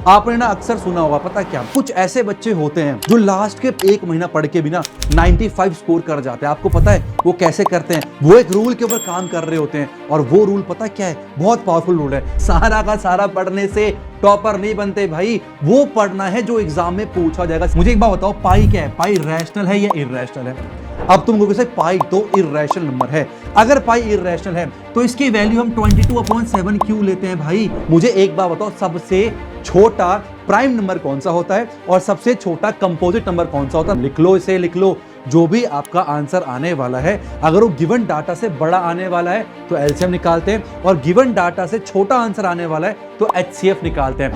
आपने ना अक्सर सुना होगा, पता क्या, कुछ ऐसे बच्चे होते हैं जो लास्ट के एक महीना पढ़ के भी ना 95 स्कोर कर जाते हैं। आपको पता है वो कैसे करते हैं? वो एक रूल के ऊपर काम कर रहे होते हैं और वो रूल पता क्या है? बहुत पावरफुल रूल है। सारा का सारा पढ़ने से टॉपर नहीं बनते भाई, वो पढ़ना है जो एग्जाम में पूछा जाएगा। मुझे एक बात बताओ, पाई क्या है? पाई रैशनल है या इररेशनल है? अब तुम कहोगे पाई तो इररेशनल नंबर है। अगर पाई इररेशनल है तो इसकी वैल्यू हम 22/7 क्यों लेते हैं भाई? मुझे एक बात बताओ, सबसे छोटा प्राइम नंबर कौन सा होता है और सबसे छोटा कंपोजिट नंबर कौन सा होता है? लिख लो, इसे लिख लो। जो भी आपका आंसर आने वाला है, अगर वो गिवन डाटा से बड़ा आने वाला है तो एलसीएम निकालते हैं, और गिवन डाटा से छोटा आंसर आने वाला है तो एचसीएफ निकालते हैं।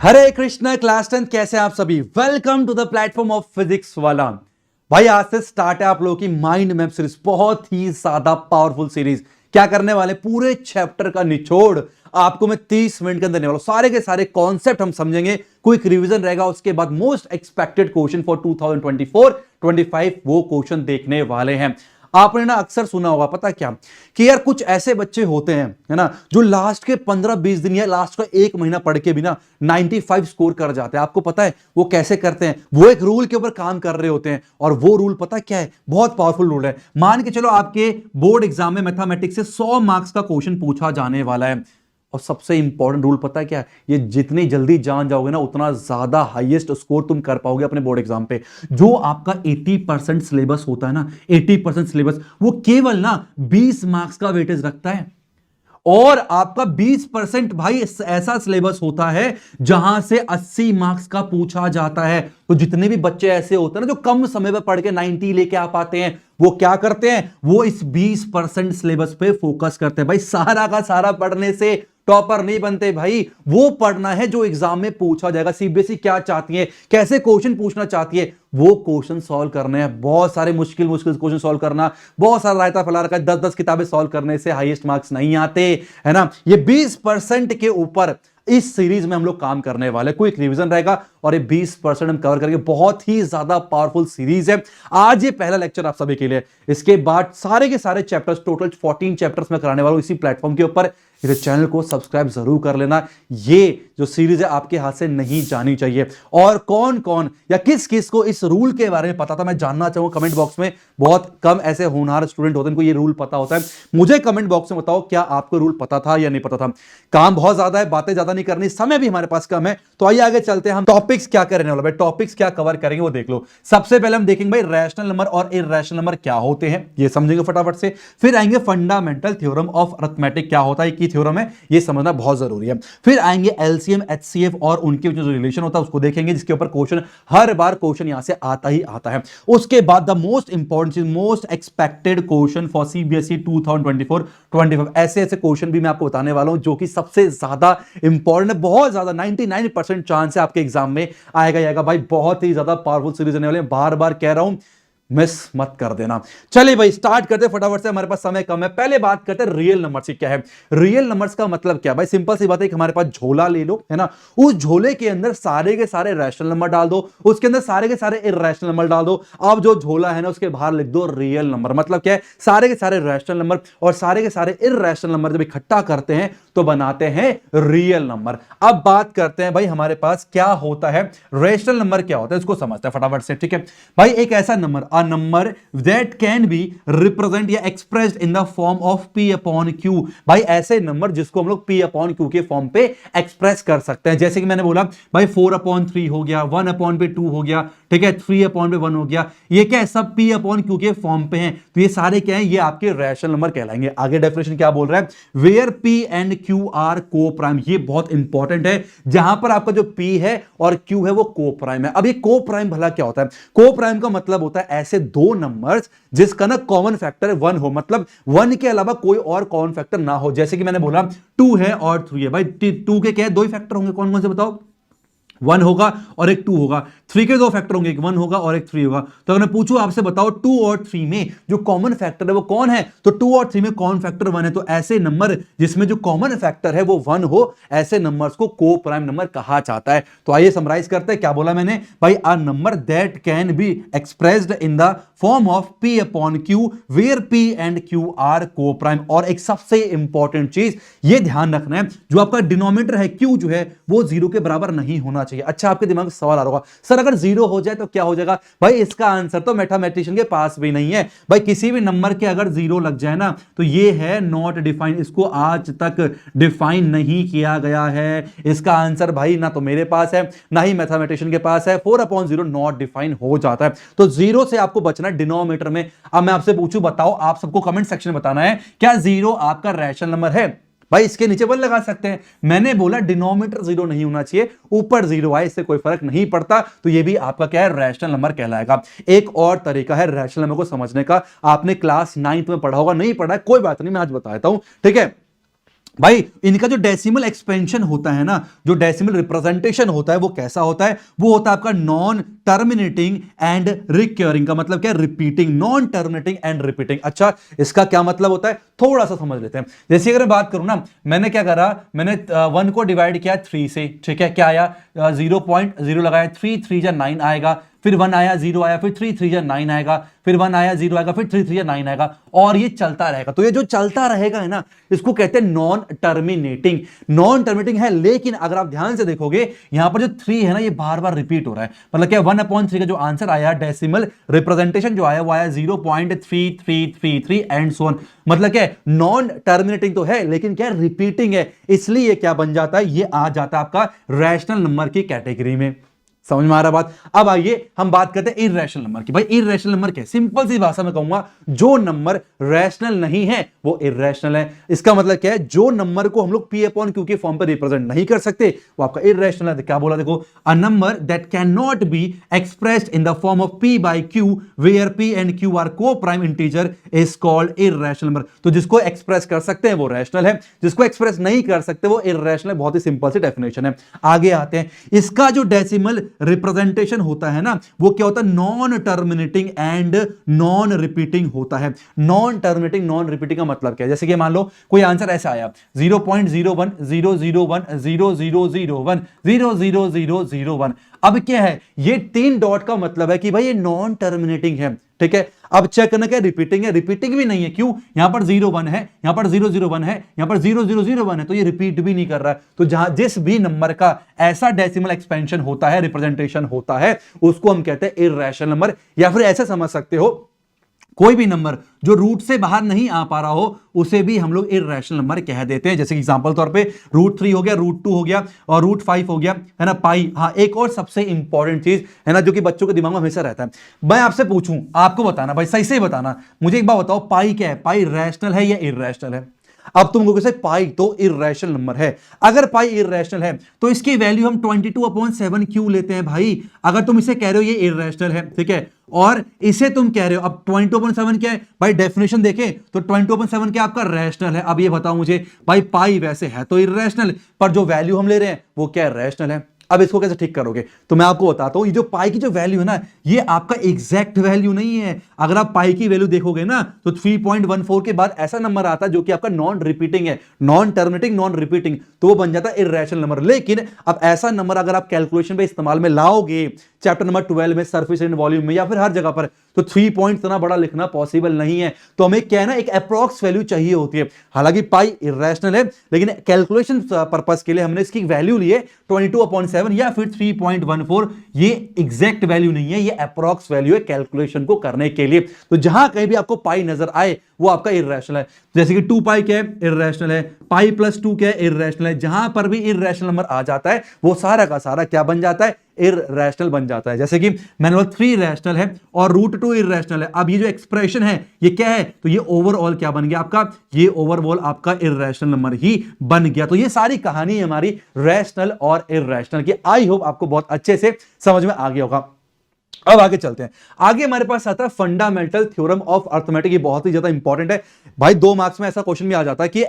हरे कृष्णा क्लास 10, कैसे आप सभी? Welcome to the platform of Physics Wallah. भाई आज से स्टार्ट है आप लोगों की माइंड मैप सीरीज, बहुत ही ज्यादा पावरफुल सीरीज। क्या करने वाले? पूरे चैप्टर का निचोड़ आपको मैं 30 मिनट के अंदर देने वाला हूं। सारे के सारे कॉन्सेप्ट हम समझेंगे, क्विक रिवीजन रहेगा, उसके बाद मोस्ट एक्सपेक्टेड क्वेश्चन फॉर 2024-25 वो क्वेश्चन देखने वाले हैं। आपने ना अक्सर सुना होगा, पता क्या, कि यार कुछ ऐसे बच्चे होते हैं, है ना, जो लास्ट के 15-20 दिन या लास्ट का एक महीना पढ़ के भी ना 95 स्कोर कर जाते हैं। आपको पता है वो कैसे करते हैं? वो एक रूल के ऊपर काम कर रहे होते हैं और वो रूल पता क्या है? बहुत पावरफुल रूल है। मान के चलो आपके बोर्ड एग्जाम में मैथमेटिक्स से 100 मार्क्स का क्वेश्चन पूछा जाने वाला है, और सबसे इंपॉर्टेंट रूल पता है क्या है? ये जितनी जल्दी जान जाओगे ना, उतना ज्यादा हाईएस्ट स्कोर तुम कर पाओगे अपने बोर्ड एग्जाम पे। जो आपका 80% सिलेबस होता है ना, 80% सिलेबस वो केवल ना 20 मार्क्स का वेटेज रखता है, और आपका 20% भाई ऐसा सिलेबस होता है जहां से 80 मार्क्स का पूछा जाता है। तो जितने भी बच्चे ऐसे होते हैं ना जो कम समय में पढ़ के 90 लेके आ पाते हैं, वो क्या करते हैं? वो इस 20% सिलेबस पे फोकस करते हैं। भाई सारा का सारा पढ़ने से टॉपर नहीं बनते भाई, वो पढ़ना है जो एग्जाम में पूछा जाएगा। सीबीएसई क्या चाहती है, कैसे क्वेश्चन पूछना चाहती है, वो क्वेश्चन सॉल्व करने हैं। बहुत सारे मुश्किल क्वेश्चन सॉल्व करना, बहुत सारा रायता फैला रखा है। 10-10 किताबें सॉल्व करने से हाईएस्ट मार्क्स नहीं आते, है ना। ये 20% के ऊपर इस सीरीज में हम लोग काम करने वाले। कोई एक रिवीजन रहेगा और ये 20% हम कवर करेंगे। बहुत ही ज्यादा पावरफुल सीरीज है। आज ये पहला लेक्चर आप सभी के लिए। इसके बाद सारे के सारे चैप्टर्स, टोटल 14 चैप्टर्स में कराने वाला हूं इसी प्लेटफॉर्म के ऊपर। इस चैनल को सब्सक्राइब जरूर कर लेना। ये जो सीरीज है आपके हाथ से नहीं जानी चाहिए। और कौन कौन या किस किस को इस रूल के बारे में पता था, मैं जानना चाहूंगा कमेंट बॉक्स में। बहुत कम ऐसे होनहार स्टूडेंट होते हैं इनको ये रूल पता होता है। मुझे कमेंट बॉक्स में बताओ, क्या आपको रूल पता था या नहीं पता था। काम बहुत ज्यादा है, बातें ज्यादा नहीं करनी, समय भी हमारे पास कम है, तो आइए आगे चलते हैं। हम टॉपिक्स क्या करने वाले भाई, टॉपिक्स क्या कवर करेंगे वो देख लो। सबसे पहले हम देखेंगे भाई रैशनल नंबर और इररेशनल नंबर क्या होते हैं, ये समझेंगे फटाफट से। फिर आएंगे फंडामेंटल थ्योरम ऑफ अरिथमेटिक, क्या होता है, की थ्योरम है, ये समझना बहुत जरूरी है। फिर आएंगे एलसीएम, एचसीएफ और उनके जो रिलेशन होता है उसको देखेंगे, जिसके ऊपर क्वेश्चन हर बार क्वेश्चन यहां से आता ही आता है। उसके बाद द मोस्ट इंपॉर्टेंट चीज, most expected question for CBSE 2024-25, ऐसे ऐसे क्वेश्चन भी मैं आपको बताने वाला हूं जो कि सबसे ज्यादा इंपॉर्टेंट है। बहुत ज्यादा 99% चांस है आपके एग्जाम में आएगा भाई। बहुत ही ज्यादा पावरफुल सीरीज रहने वाले हैं, बार बार कह रहा हूं, मिस मत कर देना। चलिए भाई स्टार्ट करते हैं फटाफट से, हमारे पास समय कम है। पहले बात करते हैं रियल नंबर्स की। क्या है रियल नंबर्स का मतलब? क्या भाई, सिंपल सी बात है कि हमारे पास झोला ले लो, है ना, उस झोले के अंदर सारे के सारे रैशनल नंबर डाल दो, उसके अंदर सारे के सारे इररेशनल नंबर डाल दो। अब जो झोला है ना उसके बाहर लिख दो रियल नंबर। मतलब क्या है? सारे के सारे रैशनल नंबर और सारे के सारे इररेशनल नंबर जब इकट्ठा करते हैं तो बनाते हैं रियल नंबर। अब बात करते हैं भाई हमारे पास क्या होता है, रैशनल नंबर क्या होता है, इसको समझते हैं फटाफट से। ठीक है भाई, एक ऐसा number, a number that can be represent या expressed in the form of p upon q। भाई ऐसे नंबर जिसको हम लोग p upon q के फॉर्म पे एक्सप्रेस कर सकते हैं। जैसे कि मैंने बोला भाई 4/3 हो गया, 1/2 हो गया, ठीक है, 3/1 हो गया। ये क्या है? सब p upon q के फॉर्म पे हैं, तो ये सारे क्या है? ये आपके रैशनल नंबर कहलाएंगे। आगे डेफिनेशन क्या बोल रहा है? Where p and q are coprime. ये बहुत इंपॉर्टेंट है, जहां पर आपका जो p है और q है वो को प्राइम है। अब ये को प्राइम भला क्या होता है? को प्राइम का मतलब होता है ऐसे दो नंबर्स जिसका ना कॉमन फैक्टर 1 हो, मतलब 1 के अलावा कोई और कॉमन फैक्टर ना हो। जैसे कि मैंने बोला 2 है और 3 है। भाई 2 के क्या है? दो ही फैक्टर होंगे, कौन कौन से बताओ? 1 होगा और एक 2 होगा। 3 के दो फैक्टर होंगे, एक 1 होगा और एक 3 होगा। तो अगर मैं पूछूं आपसे, बताओ 2 और 3 में जो कॉमन फैक्टर है वो कौन है? तो 2 और 3 में कॉमन फैक्टर 1 है। तो ऐसे नंबर जिसमें जो कॉमन फैक्टर है वो 1 हो, ऐसे नंबर्स को को प्राइम नंबर कहा जाता है। तो आइए समराइज करते हैं, क्या बोला मैंने भाई? A number that can be expressed in the form of P upon Q where P and Q are coprime. और एक सबसे इंपॉर्टेंट चीज ये ध्यान रखना है, जो आपका डिनोमिनेटर है Q जो है वो 0 के बराबर नहीं होना चाहिए। अच्छा, आपके दिमाग में सवाल आ रहा होगा, सर अगर 0 हो जाए तो क्या हो जाएगा? भाई इसका आंसर तो मैथमेटिशियन के पास भी नहीं है। भाई किसी भी नंबर के अगर 0 लग जाए ना तो ये है नॉट डिफाइंड, इसको आज तक डिफाइन नहीं किया गया है। इसका आंसर भाई ना तो मेरे पास है ना ही मैथमेटिशियन के पास है, 4/0 नॉट डिफाइन हो जाता है। तो 0 से आपको बचना है डिनोमिनेटर में। अब मैं आपसे पूछूं, बताओ, आप सबको कमेंट सेक्शन में बताना है क्या 0 आपका रैशनल नंबर है? भाई इसके नीचे 1 लगा सकते हैं। मैंने बोला डिनोमिनेटर 0 नहीं होना चाहिए, ऊपर 0 आए इससे कोई फर्क नहीं पड़ता, तो ये भी आपका क्या है, रैशनल नंबर कहलाएगा। एक और तरीका है रैशनल नंबर को समझने का, आपने क्लास 9th में पढ़ा होगा, नहीं पढ़ा है कोई बात नहीं, मैं आज बताता हूं, ठीक है। भाई इनका जो डेसिमल एक्सपेंशन होता है ना, जो डेसिमल रिप्रेजेंटेशन होता है वो कैसा होता है? वो होता है आपका नॉन टर्मिनेटिंग एंड रिकरिंग। का मतलब क्या है? Repeating. Non terminating and repeating. अच्छा, इसका क्या मतलब होता है थोड़ा सा समझ लेते हैं। जैसे अगर बात करूं ना, मैंने क्या करा, मैंने 1 को डिवाइड किया 3 से, ठीक है, क्या आया 0.0 लगाया, 3 3 जा 9 आएगा, फिर 1 आया 0 आया, फिर 3 3 जा 9 आएगा, फिर 1 आया 0 आएगा, फिर 3 3 जा 9 आएगा, और ये चलता रहेगा। तो ये जो चलता रहेगा है ना, इसको कहते हैं नॉन टर्मिनेटिंग। नॉन टर्मिनेटिंग है, लेकिन अगर आप ध्यान से देखोगे यहां पर जो 3 है ना, ये बार बार रिपीट हो रहा है। मतलब क्या 1/3 का जो आंसर आया, डेसिमल रिप्रेजेंटेशन जो आया वो आया 0.3333 एंड सो ऑन। मतलब क्या है, नॉन टर्मिनेटिंग तो है लेकिन क्या रिपीटिंग है, इसलिए क्या बन जाता है, ये आ जाता है आपका रैशनल नंबर की कैटेगरी में। समझ में आ रहा बात? अब आइए हम बात करते हैं इर्रेशनल नंबर की। भाई इर्रेशनल नंबर क्या है? सिंपल सी भाषा में कहूंगा, जो नंबर रैशनल नहीं है वो इर्रेशनल है। इसका मतलब क्या है, जो नंबर को हम लोग P अपॉन Q के फॉर्म पर रिप्रेजेंट नहीं कर सकते वो आपका इर्रेशनल है। क्या बोला देखो, a number that can not be expressed in the form of P by Q where P and Q are coprime integer is called irrational number. तो जिसको एक्सप्रेस कर सकते हैं वो रैशनल है, जिसको एक्सप्रेस नहीं कर सकते वो इर्रेशनल है। बहुत ही सिंपल सी डेफिनेशन है। आगे आते हैं, इसका जो डेसिमल रिप्रेजेंटेशन होता है ना, वो क्या होता है, non terminating and non repeating होता है। नॉन टर्मिनेटिंग नॉन रिपीटिंग का मतलब क्या है? जैसे कि मान लो कोई आंसर ऐसा आया 0.01001000100001। अब क्या है, ये 3 डॉट का मतलब है कि भाई ये नॉन टर्मिनेटिंग है, ठीक है। अब चेक करना क्या रिपीटिंग है? रिपीटिंग भी नहीं है। क्यों? यहां पर 0 1 है, यहां पर 0 0 1 है, यहां पर 0 0 0 1 है, तो ये रिपीट भी नहीं कर रहा है। तो जहां जिस भी नंबर का ऐसा डेसिमल एक्सपेंशन होता है, रिप्रेजेंटेशन होता है, उसको हम कहते हैं इर्रेशनल नंबर। या फिर ऐसे समझ सकते हो, कोई भी नंबर जो रूट से बाहर नहीं आ पा रहा हो उसे भी हम लोग इर्रेशनल नंबर कह देते हैं। जैसे एग्जांपल तौर पे √3 हो गया, √2 हो गया और √5 हो गया, है ना, पाई। हाँ, एक और सबसे इंपॉर्टेंट चीज है ना, जो कि बच्चों के दिमाग में हमेशा रहता है, मैं आपसे पूछूं, आपको बताना भाई, सही से बताना मुझे। एक बात बताओ, पाई क्या है? पाई रैशनल है या इर्रेशनल है? अब तुम कहोगे पाई तो इर्रेशनल नंबर है। अगर पाई इर्रेशनल है तो इसकी वैल्यू हम 22/7 क्यों लेते हैं भाई? अगर तुम इसे कह रहे हो ये इर्रेशनल है, ठीक है, और इसे तुम कह रहे हो, अब 22/7 क्या है भाई? डेफिनेशन देखें तो 22/7 क्या आपका रैशनल है। अब ये बताओ मुझे भाई, पाई वैसे है तो इर्रेशनल, पर जो वैल्यू हम ले रहे हैं वो क्या है? रैशनल है। अब इसको कैसे ठीक करोगे? तो मैं आपको बताता हूं, ये जो पाई की जो वैल्यू है ना, ये आपका एग्जैक्ट वैल्यू नहीं है। अगर आप पाई की वैल्यू देखोगे ना तो 3.14 के बाद ऐसा नंबर आता है जो कि आपका नॉन रिपीटिंग है, नॉन टर्मिनेटिंग नॉन रिपीटिंग, तो वो बन जाता है इर्रेशनल नंबर। लेकिन अब ऐसा नंबर अगर आप कैलकुलेशन पे इस्तेमाल में लाओगे, चैप्टर नंबर 12 में, सरफेस एंड वॉल्यूम में, या फिर हर जगह पर, तो 3 पॉइंट इतना बड़ा लिखना पॉसिबल नहीं है। तो हमें क्या है ना, एक अप्रॉक्स वैल्यू चाहिए होती है। हालांकि पाई इर्रेशनल है, लेकिन कैलकुलेशन पर्पस के लिए हमने इसकी वैल्यू ली है 22/7 या फिर 3.14। ये एग्जैक्ट वैल्यू नहीं है, ये अप्रॉक्स वैल्यू है कैलकुलेशन को करने के लिए। तो जहां कहीं भी आपको पाई नजर आए वो आपका इर्रेशनल है। जैसे कि 2 पाई क्या है? इर्रेशनल है। पाई +2 क्या है? इर्रेशनल है। जहां पर भी इर्रेशनल नंबर आ जाता है वो सारा का सारा क्या बन जाता है? इर्रेशनल बन जाता है। जैसे कि मैंने बोला 3 रैशनल है और √2 इर्रेशनल है। अब ये जो एक्सप्रेशन है ये क्या है? तो ये ओवरऑल क्या बन गया आपका? ये ओवरऑल आपका इर्रेशनल नंबर ही बन गया। तो ये सारी कहानी है हमारी रैशनल और इर्रेशनल की। आई होप आपको बहुत अच्छे से समझ में आ गया होगा। अब आगे चलते हैं। आगे हमारे पास आता है फंडामेंटल थ्योरम ऑफ अर्थमेटिक। ये बहुत ही ज्यादा इंपॉर्टेंट है भाई, 2 मार्क्स में ऐसा क्वेश्चन भी आ जाता है कि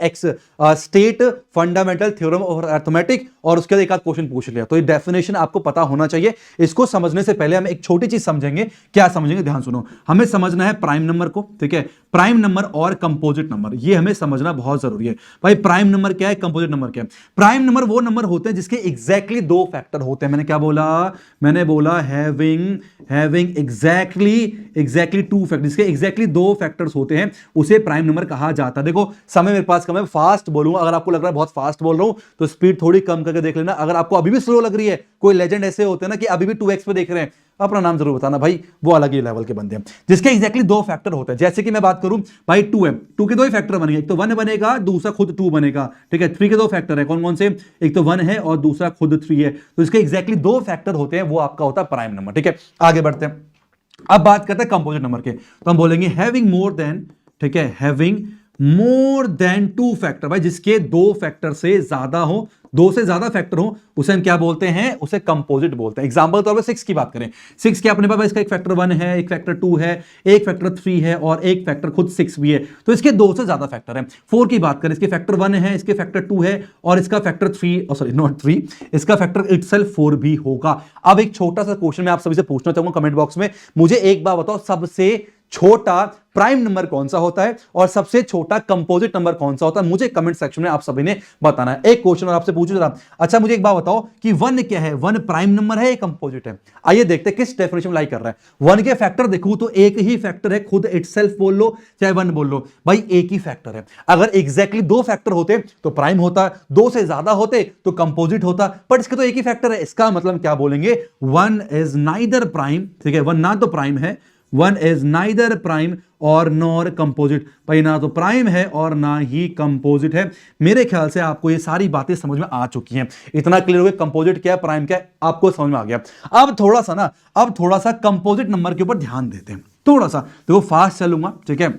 state fundamental theorem of arithmetic, और उसके बाद एक आध क्वेश्चन पूछ लिया। तो ये डेफिनेशन आपको पता होना चाहिए। इसको समझने से पहले हम एक छोटी चीज समझेंगे। क्या समझेंगे? ध्यान सुनो। हमें समझना है प्राइम नंबर को, ठीक है, प्राइम नंबर और कंपोजिट नंबर, ये हमें समझना बहुत जरूरी है भाई। प्राइम नंबर क्या है, कंपोजिट नंबर क्या है? प्राइम नंबर वो नंबर होते हैं जिसके एग्जैक्टली 2 फैक्टर होते हैं। मैंने क्या बोला? मैंने बोला having having exactly two factor, इसके एग्जैक्टली दो फैक्टर्स होते हैं, उसे प्राइम नंबर कहा जाता है। देखो समय मेरे पास कम है, फास्ट बोलूंगा, अगर आपको लग रहा है बहुत फास्ट बोल रहा हूं तो स्पीड थोड़ी कम करके देख लेना। अगर आपको अभी भी स्लो लग रही है, कोई लेजेंड ऐसे होते हैं ना कि अभी भी 2x पे देख रहे हैं, अपना नाम जरूर बताना भाई, वो अलग ही लेवल के बंदे हैं जिसके एग्जैक्टली दो फैक्टर होते हैं। जैसे कि मैं बात करूं भाई 2 है, 2 के दो ही फैक्टर बनेंगे, एक तो 1 बनेगा, दूसरा खुद 2 बनेगा, ठीक है। 3 के दो फैक्टर है, कौन कौन से, एक तो 1 है और दूसरा खुद 3 है, तो इसके एग्जैक्टली दो फैक्टर होते हैं, वो आपका होता है प्राइम नंबर, ठीक है। आगे बढ़ते हैं, अब बात करते हैं कंपोजिट नंबर के, तो हम बोलेंगे हैविंग मोर देन, ठीक है, हैविंग मोर देन 2 फैक्टर, भाई जिसके दो फैक्टर से ज्यादा हो, दो से ज्यादा फैक्टर हो, उसे हम क्या बोलते हैं, उसे कंपोजिट बोलते हैं। एग्जांपल तौर पे 6 की बात करें, 6 के अपने पास इसका एक फैक्टर 1 है, एक फैक्टर 2 है, एक फैक्टर 3 है और एक फैक्टर खुद 6 भी है, तो इसके दो से ज्यादा फैक्टर है। 4 की बात करें, इसके फैक्टर 1 है, इसके फैक्टर 2 है और इसका फैक्टर 3, सॉरी नॉट 3, इसका फैक्टर इटसेल्फ 4 भी होगा। अब एक छोटा सा क्वेश्चन मैं आप सभी से पूछना चाहूंगा कमेंट बॉक्स में, मुझे एक बात बताओ, सबसे छोटा प्राइम नंबर कौन सा होता है और सबसे छोटा कंपोजिट नंबर कौन सा होता है, मुझे कमेंट सेक्शन में आप सभी ने बताना है। एक क्वेश्चन और आपसे पूछूं जरा, अच्छा मुझे एक बात बताओ कि 1 क्या है, 1 प्राइम नंबर है या कंपोजिट है? आइए देखते हैं किस डेफिनेशन में लाई कर रहा है। 1 के फैक्टर देखूं तो एक ही फैक्टर है, खुद इटसेल्फ बोल लो चाहे 1 बोल लो, भाई एक ही फैक्टर है। अगर एग्जैक्टली दो फैक्टर होते तो प्राइम होता, दो से ज्यादा होते तो कंपोजिट होता, बट इसके तो एक ही फैक्टर है, इसका मतलब क्या बोलेंगे, 1 इज नाइदर प्राइम, ठीक है, 1 ना तो प्राइम है, 1 इज नाइदर प्राइम और नॉर कंपोजिट, भाई ना तो प्राइम है और ना ही कंपोजिट है। मेरे ख्याल से आपको ये सारी बातें समझ में आ चुकी हैं, इतना क्लियर हो गया कंपोजिट क्या है, प्राइम क्या है, आपको समझ में आ गया। अब थोड़ा सा कंपोजिट नंबर के ऊपर ध्यान देते हैं, थोड़ा सा देखो, फास्ट चलूंगा, ठीक है,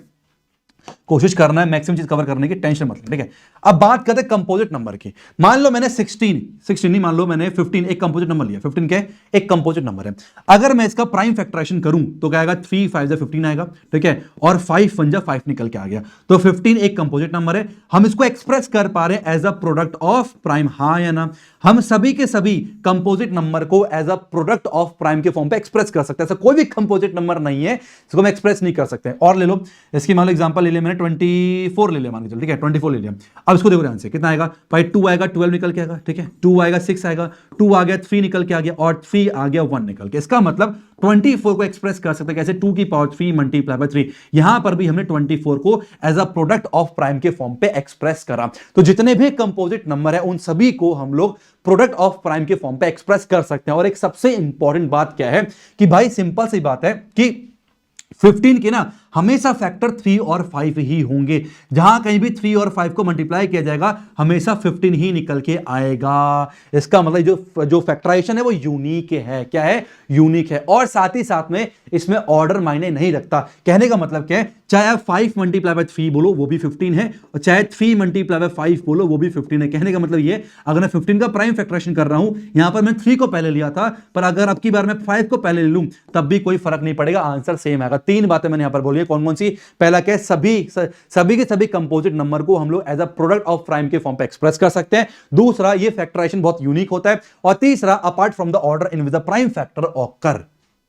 कोशिश करना है मैक्सिमम चीज कवर करने की, टेंशन मत लो, ठीक है। अब बात करते हैं कंपोजिट नंबर की। मान लो मैंने 16 नहीं, मान लो मैंने 15, एक कंपोजिट नंबर लिया, 15 क्या है, एक कंपोजिट नंबर है। अगर मैं इसका प्राइम फैक्टराइजेशन करूं तो क्या आएगा, 3 5 15 आएगा, ठीक है, और 5 1 5 निकल के आ गया, तो 15 एक कंपोजिट नंबर है। हम इसको एक्सप्रेस कर पा रहे हैं as a product of prime, हाँ या ना? हम सभी के सभी कंपोजिट नंबर को as a product of prime के फॉर्म पे एक्सप्रेस कर सकते हैं, ऐसा कोई भी कंपोजिट नंबर नहीं है जिसको हम एक्सप्रेस नहीं कर सकते। और ले लो, इसकी मान लो एग्जांपल ले लिया मैंने, 24 ले लिया, मान के चलो, ठीक है, 24 ले लिया। अब इसको देखो ध्यान से, कितना आएगा भाई, 2 आएगा, 12 निकल के आएगा, ठीक है, 2 आएगा, 6 आएगा, 2 आ गया, 3 निकल के आ गया और 3 आ गया, 1 निकल के। इसका मतलब 24 को एक्सप्रेस कर सकते हैं कैसे, 2 की पावर 3 मल्टीप्लाई बाय 3। यहां पर भी हमने 24 को as a product of prime के फॉर्म पे एक्सप्रेस करा। तो जितने भी कंपोजिट नंबर है उन सभी को हम लोग प्रोडक्ट ऑफ प्राइम के फॉर्म पे एक्सप्रेस कर सकते हैं। और एक सबसे इंपॉर्टेंट बात क्या है कि भाई सिंपल सी बात है कि 15 के ना हमेशा फैक्टर 3 और 5 ही होंगे, जहां कहीं भी 3 और 5 को मल्टीप्लाई किया जाएगा हमेशा 15 ही निकल के आएगा। इसका मतलब जो फैक्टराइजेशन है वो यूनिक है, क्या है, यूनिक है। और साथ ही साथ में इसमें ऑर्डर मायने नहीं रखता। कहने का मतलब क्या है, चाहे आप 5 मल्टीप्लाई बाय 3 बोलो वो भी 15 है, और चाहे 3 मल्टीप्लाई बाय 5 बोलो वो भी 15 है। कहने का मतलब ये, अगर मैं 15 का प्राइम फैक्टराइजेशन कर रहा हूं, यहां पर मैं 3 को पहले लिया था, पर अगर अब की बार मैं 5 को पहले ले लूं तब भी कोई फर्क नहीं पड़ेगा, आंसर सेम आएगा। 3 बातें मैंने यहां पर बोली, कौन कौन सी? पहला क्या है, सभी के सभी कंपोजिट नंबर को हम लोग as a product of prime के फॉर्म पे एक्सप्रेस कर सकते हैं। दूसरा, ये फैक्टराइजेशन बहुत यूनिक होता है। और तीसरा, apart from the order in which the prime factor occur.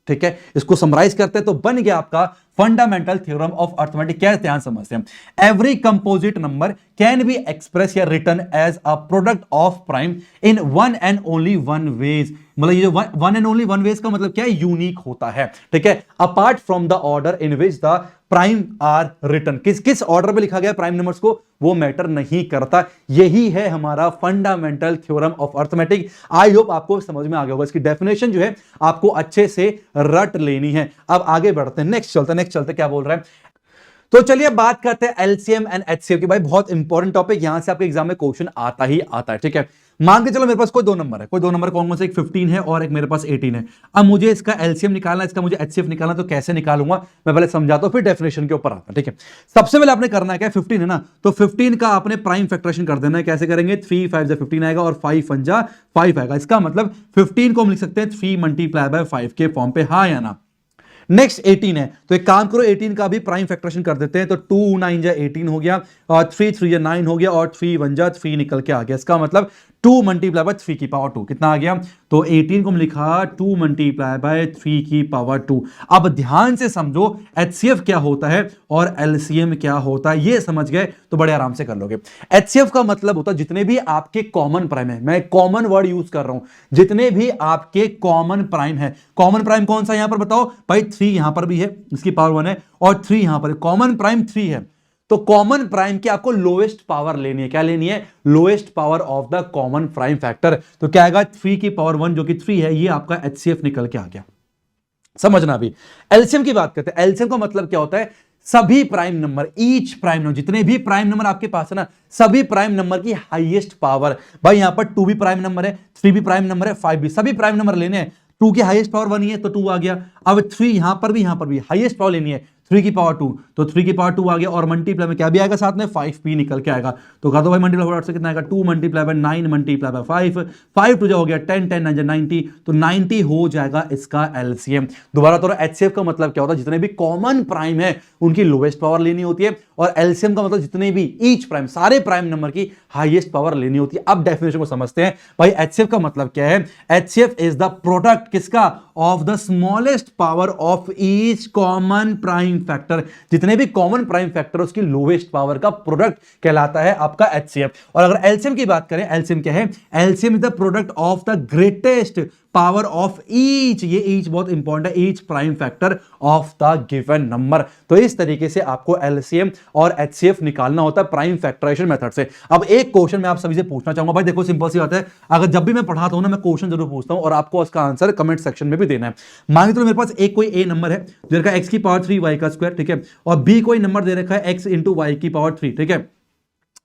ठीक है, इसको समराइज करते हैं तो बन गया आपका फंडामेंटल थ्योरम ऑफ अर्थमेटिक। क्या ध्यान समझते हैं, every composite number can be express या written as a product of prime in one and only one ways. मतलब ये जो one and only one ways का मतलब क्या है, यूनिक होता है। ठीक है, apart from the order in which the prime are written. किस ऑर्डर पे लिखा गया प्राइम नंबर्स को, वो मैटर नहीं करता। यही है हमारा fundamental theorem of arithmetic. I hope आपको समझ में आ गया होगा। इसकी डेफिनेशन जो है आपको अच्छे से रट लेनी है। अब आगे बढ़ते हैं, नेक्स्ट चलते क्या बोल रहा है। तो चलिए बात करते हैं एलसीएम एंड एचसीएफ की। भाई बहुत इंपॉर्टेंट टॉपिक, यहां से आपके एग्जाम में क्वेश्चन आता ही आता है। ठीक है, मान के चलो मेरे पास कोई दो नंबर है, कौन कौन से, एक 15 है और एक मेरे पास 18 है। अब मुझे इसका एलसीएम निकालना, इसका मुझे एचसीएफ निकालना, तो कैसे निकालूंगा मैं पहले समझाता हूं, फिर डेफिनेशन के ऊपर आता। ठीक है, सबसे पहले आपने करना है क्या, 15 है ना, तो 15 का आपने प्राइम फैक्टरेशन कर देना है। कैसे करेंगे, 3 5 15 आएगा और 5 1 5 आएगा। इसका मतलब 15 को हम लिख सकते हैं 3 मल्टीप्लाई बाय 5 के फॉर्म पे, हाँ या ना। नेक्स्ट 18 है, तो एक काम करो 18 का भी प्राइम फैक्टरेशन कर देते हैं। तो 2 9 18 हो गया और 3 3 9 हो गया और 3 1 3 निकल के आ गया। इसका मतलब 2 मल्टीप्लाई बाय 3 की पावर 2 कितना आ गया, तो 18 को हम लिखा 2 मल्टीप्लाई बाय 3 की पावर 2। अब ध्यान से समझो एचसीएफ क्या होता है और एलसीएम क्या होता है, ये समझ गए तो बड़े आराम से कर लोगे। एचसीएफ का मतलब होता है जितने भी आपके कॉमन प्राइम है, मैं कॉमन वर्ड यूज कर रहा हूं, जितने भी आपके कॉमन प्राइम है। कॉमन प्राइम कौन सा यहां पर बताओ भाई, 3 यहां पर भी है, इसकी पावर 1 है, और 3 यहां पर, कॉमन प्राइम 3 है। तो कॉमन प्राइम की आपको लोएस्ट पावर लेनी है, क्या लेनी है, lowest power of the common prime factor. तो क्या आएगा, 3 की पावर 1 जो कि 3 है, ये आपका एचसीएफ निकल के आ गया। समझना भी। एलसीएम की बात करते हैं। एलसीएम का मतलब क्या होता है, सभी prime number, each prime number, जितने भी प्राइम नंबर आपके पास है ना, सभी प्राइम नंबर की हाईएस्ट पावर। भाई यहां पर 2 भी प्राइम नंबर है, 3 भी प्राइम नंबर है, 5 भी, सभी प्राइम नंबर लेने हैं। 2 की हाईएस्ट पावर 1 ही है तो 2 आ गया। अब 3 यहां पर भी हाईएस्ट पावर लेनी है, 3 की पावर 2, तो 3 की पावर 2 आ गया, और मल्टीप्लाई में क्या भी आएगा साथ में, 5p निकल के आएगा। तो कह दो भाई मल्टीप्लाई से कितना आएगा, 2 multiply by 9 multiply by 5, 5 two हो गया 10, 10 9 90, तो 90 हो जाएगा इसका एलसीएम। दोबारा तो एचसीएफ का मतलब क्या होता है, जितने भी कॉमन प्राइम है उनकी लोएस्ट पावर लेनी होती है, और एलसीएम का मतलब जितने भी ईच प्राइम, सारे प्राइम नंबर की हाईएस्ट पावर लेनी होती है। अब डेफिनेशन को समझते हैं भाई, एचसीएफ का मतलब क्या है। एचसीएफ इज द प्रोडक्ट किसका, of the smallest power of each common prime factor. जितने भी कॉमन प्राइम फैक्टर उसकी लोएस्ट पावर का प्रोडक्ट कहलाता है आपका एचसीएफ। और अगर एलसीएम की बात करें, एलसीएम क्या है, LCM is the product of the greatest power of each, ये ईच बहुत इंपॉर्टेंट है, each prime factor of the given number. तो इस तरीके से आपको एलसीएम और एचसीएफ निकालना होता है प्राइम फैक्टराइजेशन मेथड से। अब एक क्वेश्चन मैं आप सभी से पूछना चाहूंगा, भाई देखो सिंपल सी बात है, अगर जब भी मैं पढ़ाता हूं ना, मैं क्वेश्चन जरूर पूछता हूं और आपको उसका आंसर कमेंट सेक्शन में भी देना है। मान लो मेरे पास एक कोई ए नंबर है जो रखा है x की पावर 3 y का स्क्वायर, ठीक है, और बी कोई नंबर दे रखा है x इंटू वाई की पावर 3, ठीक है,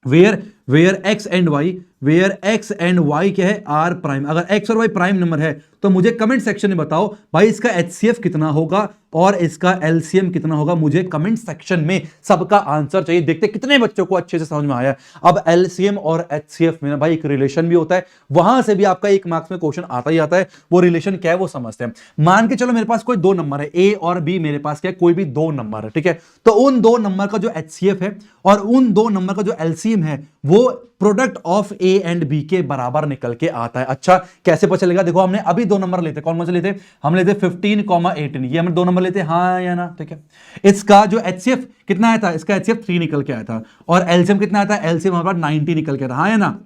वेयर x एंड y क्या है, r प्राइम। अगर x और y प्राइम नंबर है तो मुझे कमेंट सेक्शन में बताओ भाई इसका एचसीएफ कितना होगा और इसका एलसीएम कितना होगा। मुझे कमेंट सेक्शन में सबका आंसर चाहिए, देखते कितने बच्चों को अच्छे से समझ में आया। अब एलसीएम और एचसीएफ में ना भाई एक रिलेशन भी होता है, वहां से भी आपका 1 मार्क्स में क्वेश्चन आता ही आता है। वो रिलेशन क्या है वो समझते हैं। मान के चलो मेरे पास कोई 2 नंबर है, ए और बी, मेरे पास क्या है, कोई भी 2 नंबर है, ठीक है, तो उन 2 नंबर का जो एचसीएफ है और उन 2 नंबर का जो एलसीएम है वो product of A and B के बराबर निकल के आता है। अच्छा कैसे पता चलेगा, देखो हमने अभी 2 नंबर लेते, कौन कौन से लेते, हम लेते 15, 18, ये हम 2 नंबर लेते, हाँ या ना, ठीक है। इसका जो एचसीएफ कितना आया था, इसका एचसीएफ 3 निकल के आया था, और एलसीएम कितना आया था, एलसीएम हमारे पास 90 निकल के आया था, हाँ या ना।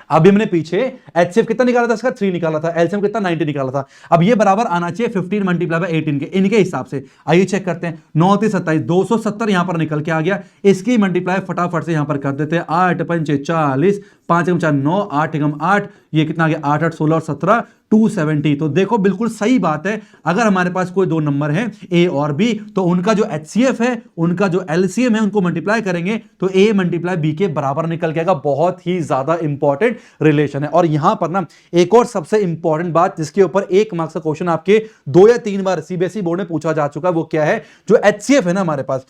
अभी हमने पीछे एचसीएफ कितना निकाला था, इसका 3 निकाला था, एलसीएम कितना 90 निकाला था। अब ये बराबर आना चाहिए 15 मल्टीप्लाई बाय 18 के, इनके हिसाब से। आइए चेक करते हैं, 9 3 27, 270 यहां पर निकल के आ गया। इसकी मल्टीप्लाई फटाफट से यहां पर कर देते हैं, 8 5 40, 5 4 9, 8 8, ये कितना आ गया, 8 8 16 और 17, 270। तो देखो बिल्कुल सही बात है, अगर हमारे पास कोई 2 नंबर है ए और बी, तो उनका जो एचसीएफ है, उनका जो एलसीएम है, उनको मल्टीप्लाई करेंगे तो ए मल्टीप्लाई बी के बराबर निकल के आएगा। बहुत ही ज्यादा इंपॉर्टेंट रिलेशन है। और यहां पर ना एक और सबसे इंपॉर्टेंट बात, जिसके ऊपर 1 मार्क्स का क्वेश्चन आपके 2 या 3 बार सीबीएसई बोर्ड में पूछा जा चुका है, वो क्या है, जो एचसीएफ है ना हमारे पास,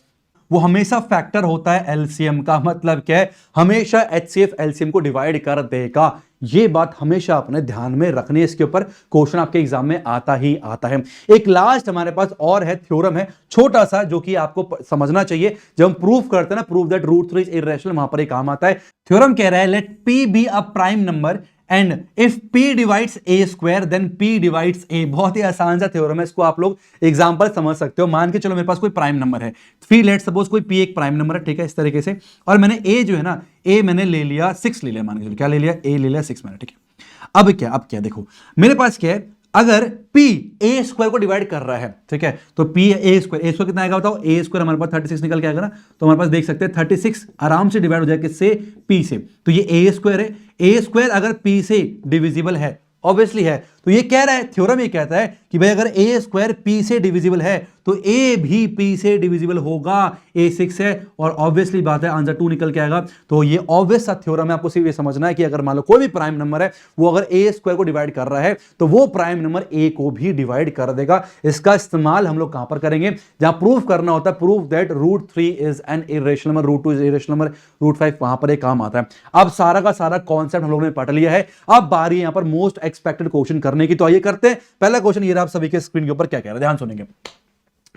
वो हमेशा फैक्टर होता है एलसीएम का। मतलब क्या है, हमेशा एचसीएफ एलसीएम को डिवाइड कर देगा। ये बात हमेशा अपने ध्यान में रखनी है, इसके ऊपर क्वेश्चन आपके एग्जाम में आता ही आता है। एक लास्ट हमारे पास और है, थ्योरम है छोटा सा, जो कि आपको समझना चाहिए जब हम प्रूफ करते हैं ना, proof that root 3 is irrational, वहां पर एक काम आता है। थ्योरम कह रहा है, let p be a prime number and if p divides a square then p divides a। बहुत ही आसान सा थ्योरम है, इसको आप लोग एग्जांपल समझ सकते हो। मान के चलो मेरे पास कोई प्राइम नंबर है, फिर लेट सपोज कोई p एक प्राइम नंबर है, ठीक है, इस तरीके से, और मैंने a जो है ना, a मैंने ले लिया 6 ले लिया, मान के चलो क्या ले लिया, a ले लिया 6 मैंने, ठीक है। अब क्या देखो मेरे पास क्या है, अगर p a स्क्वायर को डिवाइड कर रहा है, ठीक है, तो p a स्क्वायर कितना आएगा बताओ, a स्क्वायर हमारे पास 36 निकल के आएगा ना, तो हमारे पास देख सकते हैं 36 आराम से डिवाइड हो जाएगा किससे, p से। तो ये a स्क्वायर है, a स्क्वायर अगर p से डिविजिबल है, ऑब्वियसली है, तो ये कह रहा है, थ्योरम ये कहता है कि भाई अगर a स्क्वायर p से डिविजिबल है तो a भी p से डिविजिबल होगा, a 6 है, और ऑब्वियसली बात है आंसर 2 निकल के आएगा। तो ये ऑब्वियस सा थ्योरम है, आपको सिर्फ ये समझना है कि अगर मान लो कोई भी प्राइम नंबर है, वो अगर a स्क्वायर को डिवाइड कर रहा है तो वो प्राइम नंबर a को भी डिवाइड कर देगा। इसका इस्तेमाल हम लोग कहां पर करेंगे, जहां प्रूफ करना होता है, proof that root 3 is an irrational number, root 2 is irrational number, root 5, वहां पर एक काम आता है। अब सारा का सारा कॉन्सेप्ट हम लोगों ने पढ़ लिया है, अब बारी है यहां पर मोस्ट एक्सपेक्टेड क्वेश्चन करने की। तो आइए करते हैं, पहला क्वेश्चन ये रहा, आप सभी के स्क्रीन के ऊपर क्या कह रहा है, ध्यान सुनेंगे।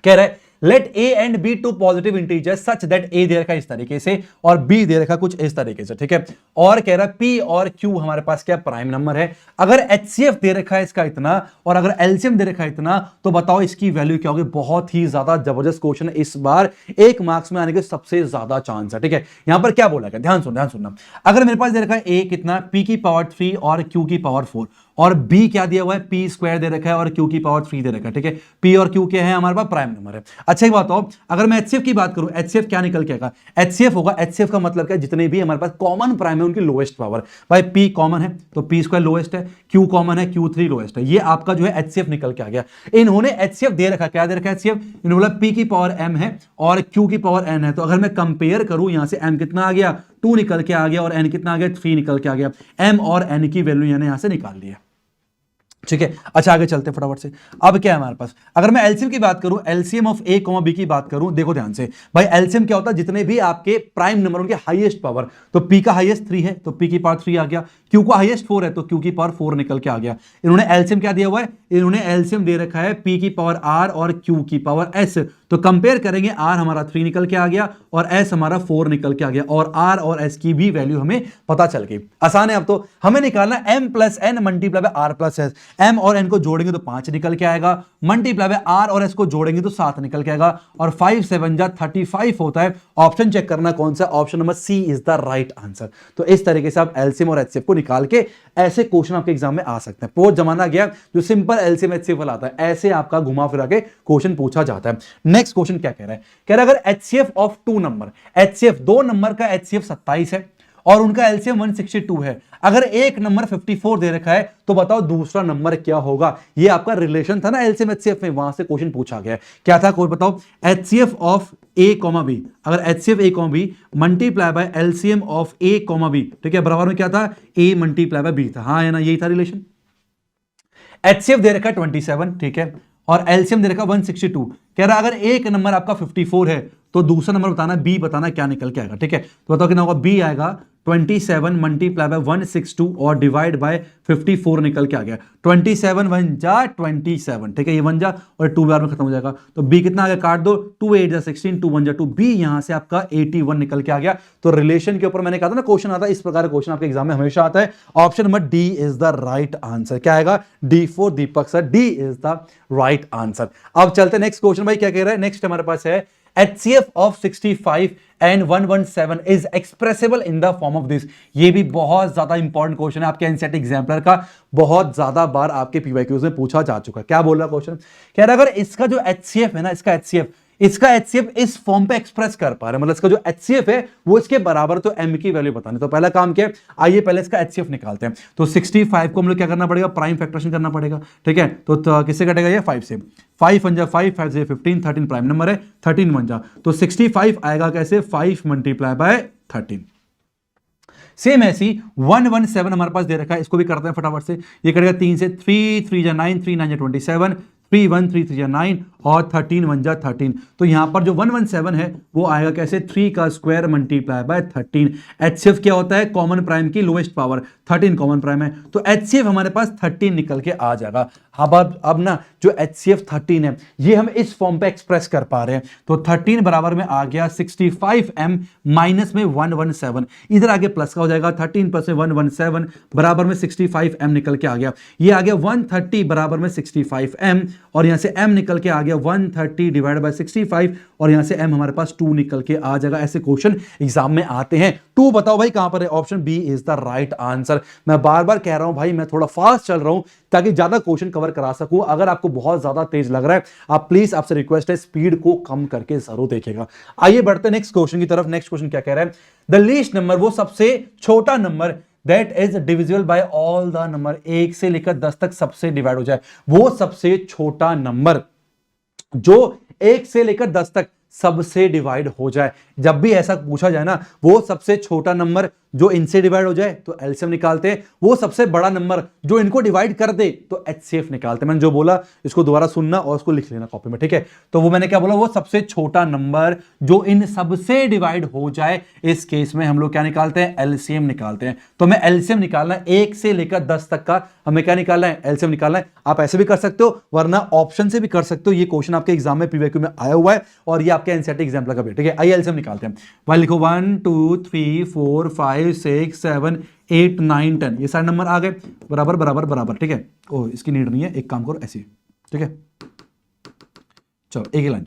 कह रहा है let A and B two positive integers such that A दे रखा है इस तरीके से और बी दे रखा कुछ इस तरीके से, ठीक है। और कह रहा है पी और क्यू हमारे पास क्या प्राइम नंबर है। अगर एचसीएफ दे रखा है इसका इतना और अगर एलसीएम दे रखा है इतना, तो बताओ इसकी वैल्यू क्या होगी। बहुत ही ज्यादा जबरदस्त क्वेश्चन है, इस बार 1 मार्क्स में आने के सबसे ज्यादा चांस है, ठीक है। यहां पर क्या बोला गया, ध्यान सुनना। अगर मेरे पास दे रखा है ए कितना, पी की पावर 3 और क्यू की पावर 4, और बी क्या दिया हुआ है, पी स्क्वायर दे रखा है और क्यू की पावर 3 दे रखा है, ठीक है। पी और क्यू क्या है हमारे पास, प्राइम नंबर है। अच्छा एक बात बताओ, अगर मैं एचसीएफ की बात करूं, एचसीएफ क्या निकल के आएगा, एचसीएफ होगा, एचसीएफ का मतलब क्या, जितने भी हमारे पास कॉमन प्राइम है उनकी लोएस्ट पावर। भाई पी कॉमन है तो पी स्क्वायर लोएस्ट है, क्यू कॉमन है क्यू3 लोएस्ट है। ये आपका जो है एचसीएफ निकल के आ गया। इन्होंने एचसीएफ दे रखा, क्या दे रखा है एचसीएफ, इन्होंने बोला पी की पावर m है और क्यू की पावर n है। तो अगर मैं कंपेयर करूं, यहां से m कितना आ गया, 2 निकल के आ गया और n कितना आ गया, 3 निकल के आ गया। m और n की वैल्यू यानी यहां से निकाल लिया, ठीक है। अच्छा आगे चलते हैं फटाफट से। अब क्या है हमारे पास, अगर मैं एलसीएम की बात करूं, LCM of A comma B की बात करूं, देखो ध्यान से भाई, एलसीएम क्या होता है, जितने भी आपके प्राइम नंबर उनके हाईएस्ट पावर, तो पी का हाईएस्ट 3 है तो पी की पावर 3 आ गया, क्यू का हाईएस्ट 4 है तो क्यू की पावर 4 निकल के आ गया। इन्होंने एलसीएम क्या दिया हुआ है, इन्होंने एलसीएम दे रखा है पी की पावर आर और क्यू की पावर एस। तो कंपेयर करेंगे, आर हमारा 3 निकल के आ गया और एस हमारा 4 निकल के आ गया, और आर और एस की भी वैल्यू हमें पता चल गई। आसान है। अब तो हमें निकालना M plus N multiply by R plus S. M और एन को जोड़ेंगे तो 5 निकल के आएगा, मल्टीप्लाई बाय आर और एस को जोड़ेंगे तो 7 निकल के आएगा, और 5 7 जा 35 होता है। ऑप्शन चेक करना कौन सा, option number C is the right answer. तो इस तरीके से आप एलसीएम और एचसीएफ को निकाल के ऐसे क्वेश्चन आपके एग्जाम में आ सकते हैं। बहुत जमाना गया जो सिंपल एलसीएम एचसीएफ वाला आता है, ऐसे आपका घुमा फिरा के क्वेश्चन पूछा जाता है। नेक्स्ट क्वेश्चन क्या कह रहा है, कह रहा है अगर HCF of 2 number, HCF 2 number का एचसीएफ 27 है और उनका एलसीएम 162 है, अगर एक नंबर 54 दे रखा है, तो बताओ दूसरा नंबर क्या होगा। ये आपका रिलेशन था ना एलसीएम एचसीएफ में, वहां से क्वेश्चन पूछा गया। क्या था, कोई बताओ, HCF of A comma B, अगर HCF A comma B multiply by LCM of A comma B, ठीक है, बराबर में क्या था, ए मल्टीप्लाई बाय बी था। हाँ है ना, यही था रिलेशन। एचसीएफ दे रखा है 27, ठीक है, और एलसीएम दे रखा 162। कह रहा अगर एक नंबर आपका 54 है तो दूसरा नंबर बताना, बी बताना क्या निकल के आएगा, ठीक है। तो बताओ कितना होगा, बी आएगा 27 मल्टीप्लाई बाय 162 और डिवाइड बाय 54 निकल के आ गया। 27 1 जा 27, ठीक है, ये 1 जा और 2 बार में खत्म हो जाएगा। तो बी कितना आ गया, काट दो, 2 8 जा 16, 2 1 जा 2, बी यहां से आपका 81 निकल के आ गया। तो रिलेशन के ऊपर मैंने कहा था ना क्वेश्चन आता है, इस प्रकार का क्वेश्चन आपके एग्जाम में हमेशा आता है। Option number D is the right answer. क्या आएगा, D for Deepak sir, D is the right answer. अब चलते नेक्स्ट क्वेश्चन, भाई क्या कह रहा है, नेक्स्ट हमारे पास है HCF of 65 and 117 is expressible in the form of this। ये भी बहुत ज्यादा इंपॉर्टेंट क्वेश्चन है आपके एनसीईआरटी एग्जाम्पलर का, बहुत ज्यादा बार आपके पीवाईक्यूज में पूछा जा चुका है। क्या बोल रहा है क्वेश्चन, कह रहा है अगर इसका जो HCF है ना, इसका HCF इस फॉर्म पे एक्सप्रेस कर पा रहे हैं, मतलब इसका जो HCF है वो इसके बराबर, तो m की वैल्यू बतानी। तो पहला काम क्या है, आइए पहले इसका HCF निकालते हैं। तो 65 को हम लोग क्या करना पड़ेगा, प्राइम फैक्टरेशन करना पड़ेगा, ठीक है। तो किससे कटेगा ये, 5 से, 5 1 जा 5, 5 से 15, 13 प्राइम नंबर है, 13 1 जा, तो 65 आएगा कैसे, 5 मल्टीप्लाई बाय 13। सेम ऐसी 117 हमारे पास दे रखा है, इसको भी करते हैं फटाफट से। ये करेगा 3 से, 3 3 जा 9, 3 9 जा 27, 3 1 3 3 जा 9 और 13 1 जा 13। तो यहां पर जो 117 है वो आएगा कैसे, 3 का स्क्वायर मल्टीप्लाई बाय 13। HCF क्या होता है, कॉमन प्राइम की लोएस्ट पावर, 13 कॉमन प्राइम है, तो HCF हमारे पास 13 निकल के आ जाएगा। अब ना जो HCF 13 है ये हम इस फॉर्म पे एक्सप्रेस कर पा रहे हैं। तो 13 बराबर में आ गया 65m माइनस में 117, इधर आगे प्लस का हो जाएगा, 13 प्लस में 117 बराबर में 65m निकल के आ गया। ये आ गया 130 बराबर में 65m, और यहां से m निकल के आ गया 130 डिवाइड बाय 65, और यहां से m हमारे पास 2 निकल के आ जाएगा। ऐसे क्वेश्चन एग्जाम में आते हैं। 2 बताओ भाई कहां पर है, option B is the right answer. मैं बार बार कह रहा हूं भाई, मैं थोड़ा फास्ट चल रहा हूं ताकि ज्यादा क्वेश्चन कवर करा सकूं। अगर आपको बहुत ज्यादा तेज लग रहा है, आप प्लीज, आपसे रिक्वेस्ट है, स्पीड को कम करके जरूर देखिएगा। आइए बढ़ते हैं नेक्स्ट क्वेश्चन की तरफ। नेक्स्ट क्वेश्चन क्या कह रहा है, द लीस्ट नंबर, वो सबसे छोटा number that is divisible by all the number, 1 से लेकर 10 तक सबसे डिवाइड हो जाए, वो सबसे छोटा नंबर जो 1 से लेकर 10 तक सबसे डिवाइड हो जाए। जब भी ऐसा पूछा जाए ना, वो सबसे छोटा नंबर जो इनसे डिवाइड हो जाए तो एलसीएम निकालते हैं, वो सबसे बड़ा नंबर जो इनको डिवाइड कर दे तो एचसीएफ निकालते हैं। मैंने जो बोला इसको दोबारा सुनना और उसको लिख लेना कॉपी में, ठीक है। तो वो मैंने क्या बोला, वो सबसे छोटा नंबर जो इन सबसे डिवाइड हो जाए, इस केस में हम लोग क्या निकालते हैं, एलसीएम निकालते हैं। तो हमें एलसीएम निकालना है 1 से लेकर 10 तक का, हमें क्या निकालना है, एलसीएम निकालना है। आप ऐसे भी कर सकते हो वरना ऑप्शन से भी कर सकते हो, ये क्वेश्चन आपके एग्जाम में पीवाईक्यू में आया हुआ है और ये आपके एनसीईआरटी एग्जाम का भी, ठीक है। आइए एलसीएम निकालते हैं। वहां लिखो 1 2 3 4 5 6 7 8 9 10, ये सारे नंबर आ गए बराबर बराबर बराबर, ठीक है। ओ इसकी नीड नहीं है, एक काम करो ऐसे, ठीक है। चलो एक ही लाइन,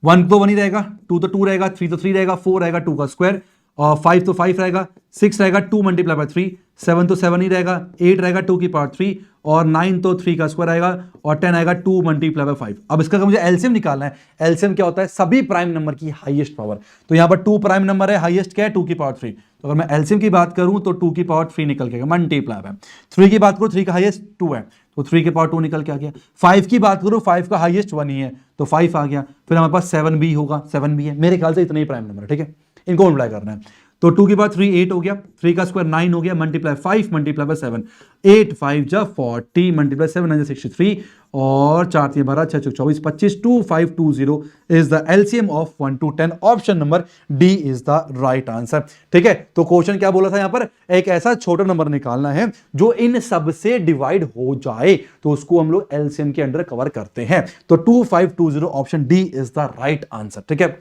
1 तो 1 ही रहेगा, 2 तो 2 रहेगा, 3 तो 3 रहेगा, 4 रहेगा 2 का स्क्वायर, और 5 तो 5 रहेगा, 6 रहेगा 2 मल्टीप्लाई बाय 3, 7 तो 7 ही रहेगा, 8 रहेगा 2 की पावर 3, और 9 तो 3 का स्क्वायर आएगा, और 10 आएगा 2 मल्टीप्लाई बाय 5। अब इसका मुझे एलसीएम निकालना है। एलसीएम क्या होता है, सभी प्राइम नंबर की हाईएस्ट पावर। तो यहां पर 2 प्राइम नंबर है, हाईएस्ट क्या है 2 की पावर 3। तो अगर मैं एलसीएम की बात करूं तो 2 की पावर 3 निकल के आएगा मल्टीप्लाई बाय 3 की बात करूं, 3 का हाईएस्ट 2 है तो 3 के पावर 2 निकल के आ गया। 5 की बात करूं, 5 का हाईएस्ट 1 ही है तो 5 आ गया। फिर हमारे पास 7 भी होगा, 7 भी है। मेरे ख्याल से इतने ही प्राइम नंबर है, ठीक है। इनको मल्टीप्लाई करना है तो 2 की पावर 3 8 हो गया, 3 का स्क्वायर 9 हो गया, मल्टीप्लाई 5 मल्टीप्लाई बाय 7, 8 5 जा 40 मल्टीप्लाई 7 9 63, और 4 3 12 6 6 24 25, 2520 is the LCM of 1 to 10। Option number D is the right answer, ठीक है। तो क्वेश्चन क्या बोला था यहां पर, एक ऐसा छोटा नंबर निकालना है जो इन सब से डिवाइड हो जाए, तो उसको हम लोग एलसीएम के अंडर कवर करते हैं। तो 2520 option D is the right answer, ठीक है।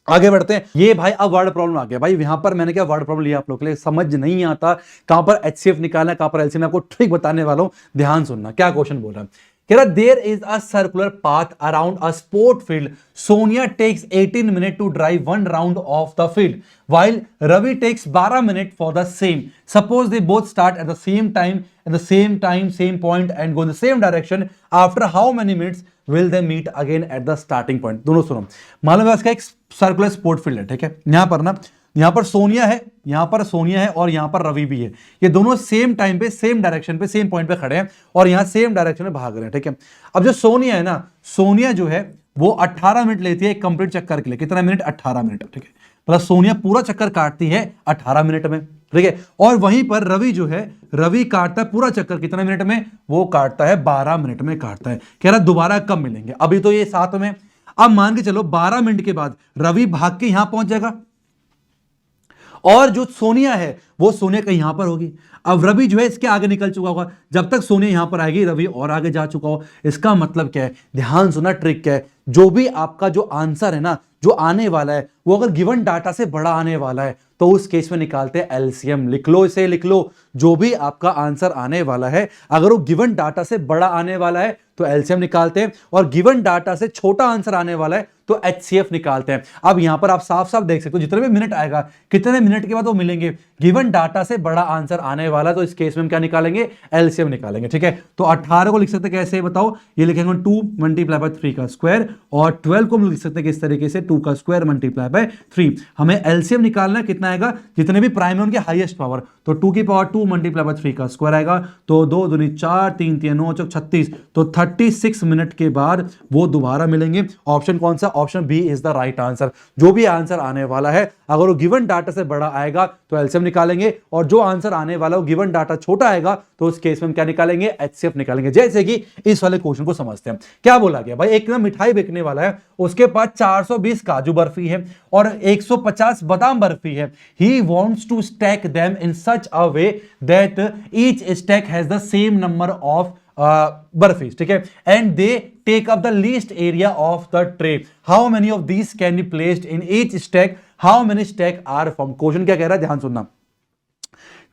आगे बढ़ते हैं। ये भाई अब वर्ड प्रॉब्लम आ गया भाई, यहां पर मैंने क्या वर्ड प्रॉब्लम लिया आप लोग के लिए, समझ नहीं आता कहां पर एचसीएफ निकालना है कहां पर एलसीएम, आपको ट्रिक बताने वाला हूं, ध्यान सुनना। क्या क्वेश्चन बोल रहा है, कह रहा there is a circular path around a sport field, Sonia takes 18 minute to drive 1 round of the field while Ravi takes 12 minutes for the same. Suppose they both start at the same time, same point and go in the same direction. After how many minutes will they meet again at the starting point? दोनों सुनो, मालूम है इसका एक circular sport field है, ठीक है। यहां पर ना, यहां पर सोनिया है, यहां पर सोनिया है और यहां पर रवि भी है। ये दोनों सेम टाइम पे, सेम डायरेक्शन पे, सेम पॉइंट पे खड़े हैं और यहां सेम डायरेक्शन में भाग रहे हैं, ठीक है। अब जो सोनिया है ना, सोनिया जो है वो 18 मिनट लेती है एक कंप्लीट चक्कर के लिए। कितना मिनट, 18 मिनट, ठीक है। मतलब सोनिया पूरा चक्कर काटती है 18 मिनट में, ठीक है। और वहीं पर रवि जो है, रवि काटता है पूरा चक्कर कितने मिनट में, वो काटता है 12 मिनट में काटता है। कह रहा दोबारा कब मिलेंगे, अभी तो ये साथ में। अब मान के चलो 12 मिनट के बाद रवि भाग के यहां पहुंच जाएगा और जो सोनिया है वो सोनिया कहीं यहां पर होगी। अब रवि जो है इसके आगे निकल चुका होगा, जब तक सोनिया यहां पर आएगी रवि और आगे जा चुका हो। इसका मतलब क्या है, ध्यान सुना, ट्रिक क्या है, जो भी आपका जो आंसर है ना, जो आने वाला है वो अगर गिवन डाटा से बड़ा आने वाला है तो उस केस में निकालते हैं एलसीएम। लिख लो, इसे लिख लो, जो भी आपका आंसर आने वाला है अगर वो गिवन डाटा से बड़ा आने वाला है तो एलसीएम निकालते हैं, और गिवन डाटा से छोटा आंसर आने वाला है तो एचसीएफ निकालते हैं। अब यहां पर आप साफ साफ देख सकते हो जितने भी मिनट आएगा, कितने मिनट के बाद वो मिलेंगे, गिवन डाटा से बड़ा आंसर आने वाला, तो इस केस में हम क्या निकालेंगे, एलसीएम निकालेंगे, ठीक है। तो 18 को लिख सकते हैं कैसे बताओ, ये लिखेंगे 2 मल्टीप्लाई बाय 3 का स्क्वायर, और 12 को हम लिख सकते हैं किस तरीके से, 2 का स्क्वायर मल्टीप्लाई बाय 3। हमें एलसीएम निकालना है, कितना आएगा, जितने भी प्राइम है उनके हाईएस्ट पावर, तो 2 की पावर 2 मल्टीप्लाई बाय 3 का स्क्वायर आएगा, तो 2 दूनी 4 3 3 9 चौक 36, तो 36 मिनट के बाद वो दोबारा मिलेंगे। ऑप्शन कौन सा, option B is the right answer. जो भी आंसर आने वाला है अगर वो गिवन डाटा से बड़ा आएगा तो एलसीएम निकालेंगे, और जो आंसर आने वाला वो गिवन डाटा छोटा आएगा तो उस केस में हम क्या निकालेंगे, एचसीएफ निकालेंगे। जैसे कि इस वाले क्वेश्चन को समझते हैं। क्या बोला गया भाई, एक ना मिठाई बिकने वाला है, उसके पास 420 काजू बर्फी है और 150 बादाम बर्फी है। He wants to stack them in such a way that each stack has the same number of burfis, ठीक है, and they take up the least area of the tray. How many of these can be placed in each stack? How many stack are formed? Question क्या कह रहा है, ध्यान सुनना।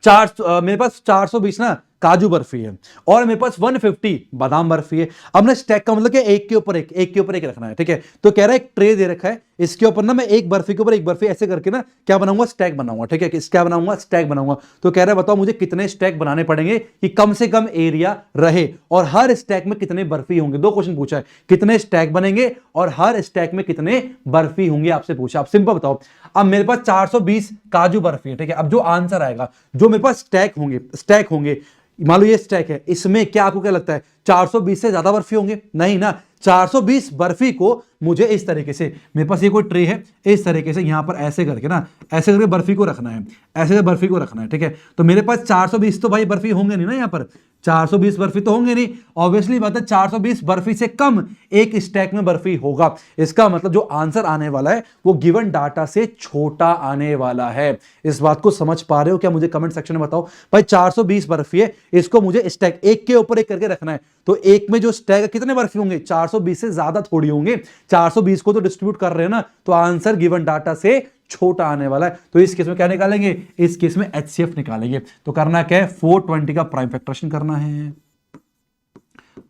मेरे पास 420 ना काजू बर्फी है और मेरे पास 150 बादाम बर्फी है। अब ना स्टैक का मतलब एक के ऊपर एक, एक के ऊपर एक रखना है, ठीक है। तो कह रहा है एक ट्रे दे रखा है, इसके ऊपर ना मैं एक बर्फी के ऊपर एक बर्फी ऐसे करके ना क्या बनाऊंगा, स्टैक बनाऊंगा, ठीक है। क्या बनाऊंगा, स्टैक बनाऊंगा। तो कह रहा है बताओ मुझे कितने स्टैक बनाने पड़ेंगे कि कम से कम एरिया रहे, और हर स्टैक में कितने बर्फी होंगे। दो क्वेश्चन पूछा है, कितने स्टैक बनेंगे और हर स्टैक में कितने बर्फी होंगे, आपसे पूछा। आप सिंपल बताओ। अब मेरे पास 420 काजू बर्फी है, ठीक है। अब जो आंसर आएगा, जो मेरे पास स्टैक होंगे मान लो ये स्टैक है, इसमें क्या आपको क्या लगता है 420 से ज्यादा बर्फी होंगे? नहीं ना। 420 बर्फी को मुझे इस तरीके से, मेरे पास ये कोई ट्रे है, इस तरीके से यहां पर ऐसे करके ना, ऐसे करके बर्फी को रखना है, ऐसे करके बर्फी को रखना है, ठीक है। तो मेरे पास 420 तो भाई बर्फी होंगे नहीं ना, यहां पर 420 बर्फी तो होंगे नहीं, ऑब्वियसली बात है 420 बर्फी से कम एक स्टैक में बर्फी होगा। इसका मतलब जो आंसर आने वाला है वो गिवन डाटा से छोटा आने वाला है। इस बात को समझ पा रहे हो क्या? मुझे कमेंट सेक्शन में बताओ भाई। 420 बर्फी है, इसको मुझे स्टैक एक के ऊपर एक करके रखना है, तो एक में जो स्टैक है कितने बर्फी होंगे? 420 से ज्यादा थोड़ी होंगे, 420 को तो डिस्ट्रीब्यूट कर रहे हैं ना, तो आंसर गिवन डाटा से छोटा आने वाला है। तो इस केस में क्या निकालेंगे? इस केस में HCF निकालेंगे। तो करना क्या है? 420 का प्राइम फैक्टरेशन करना है।